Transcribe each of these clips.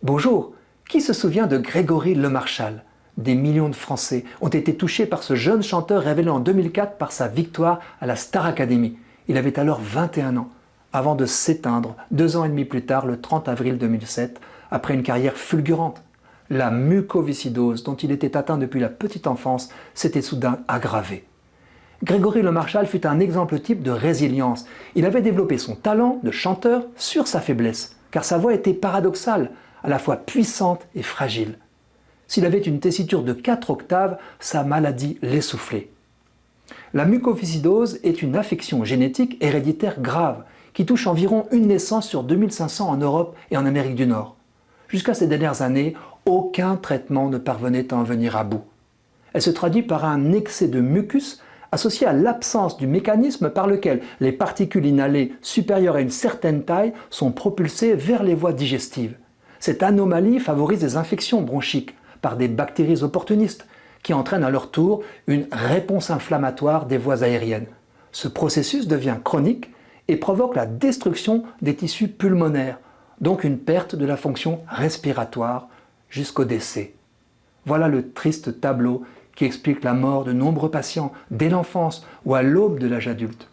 Bonjour, qui se souvient de Grégory Lemarchal? Des millions de Français ont été touchés par ce jeune chanteur révélé en 2004 par sa victoire à la Star Academy. Il avait alors 21 ans, avant de s'éteindre 2 ans et demi plus tard, le 30 avril 2007, après une carrière fulgurante. La mucoviscidose dont il était atteint depuis la petite enfance s'était soudain aggravée. Grégory Lemarchal fut un exemple type de résilience. Il avait développé son talent de chanteur sur sa faiblesse, car sa voix était paradoxale, à la fois puissante et fragile. S'il avait une tessiture de 4 octaves, sa maladie l'essoufflait. La mucoviscidose est une affection génétique héréditaire grave qui touche environ une naissance sur 2500 en Europe et en Amérique du Nord. Jusqu'à ces dernières années, aucun traitement ne parvenait à en venir à bout. Elle se traduit par un excès de mucus associé à l'absence du mécanisme par lequel les particules inhalées supérieures à une certaine taille sont propulsées vers les voies digestives. Cette anomalie favorise des infections bronchiques par des bactéries opportunistes qui entraînent à leur tour une réponse inflammatoire des voies aériennes. Ce processus devient chronique et provoque la destruction des tissus pulmonaires, donc une perte de la fonction respiratoire jusqu'au décès. Voilà le triste tableau qui explique la mort de nombreux patients dès l'enfance ou à l'aube de l'âge adulte.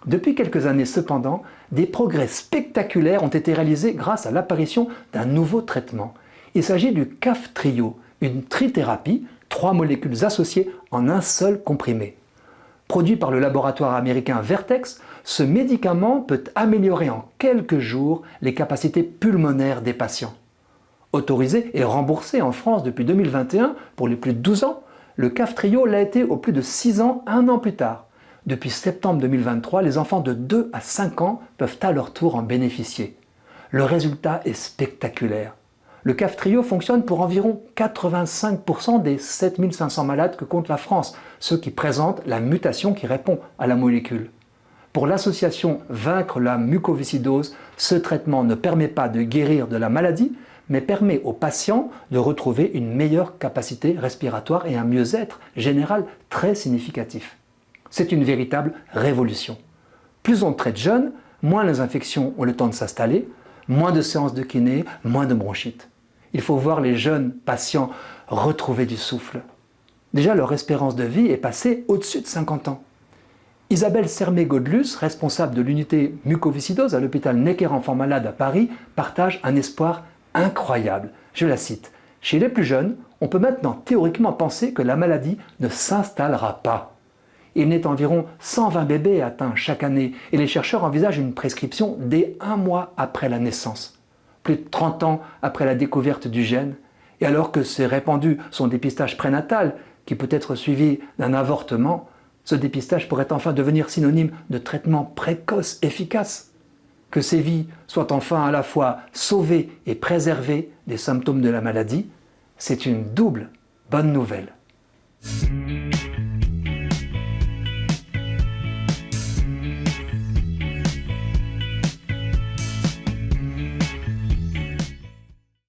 Depuis quelques années cependant, des progrès spectaculaires ont été réalisés grâce à l'apparition d'un nouveau traitement. Il s'agit du Kaftrio, une trithérapie, 3 molécules associées en un seul comprimé. Produit par le laboratoire américain Vertex, ce médicament peut améliorer en quelques jours les capacités pulmonaires des patients. Autorisé et remboursé en France depuis 2021 pour les plus de 12 ans, le Kaftrio l'a été au plus de 6 ans, 1 an plus tard. Depuis septembre 2023, les enfants de 2 à 5 ans peuvent à leur tour en bénéficier. Le résultat est spectaculaire. Le Kaftrio fonctionne pour environ 85% des 7500 malades que compte la France, ceux qui présentent la mutation qui répond à la molécule. Pour l'association Vaincre la mucoviscidose, ce traitement ne permet pas de guérir de la maladie, mais permet aux patients de retrouver une meilleure capacité respiratoire et un mieux-être général très significatif. C'est une véritable révolution. Plus on traite jeune, moins les infections ont le temps de s'installer, moins de séances de kiné, moins de bronchite. Il faut voir les jeunes patients retrouver du souffle. Déjà, leur espérance de vie est passée au-dessus de 50 ans. Isabelle Sermé-Gaudelus, responsable de l'unité mucoviscidose à l'hôpital Necker-Enfants Malades à Paris, partage un espoir incroyable. Je la cite. « Chez les plus jeunes, on peut maintenant théoriquement penser que la maladie ne s'installera pas. Il naît environ 120 bébés atteints chaque année et les chercheurs envisagent une prescription dès 1 mois après la naissance. Plus de 30 ans après la découverte du gène, et alors que c'est répandu son dépistage prénatal, qui peut être suivi d'un avortement, ce dépistage pourrait enfin devenir synonyme de traitement précoce efficace. Que ces vies soient enfin à la fois sauvées et préservées des symptômes de la maladie, c'est une double bonne nouvelle.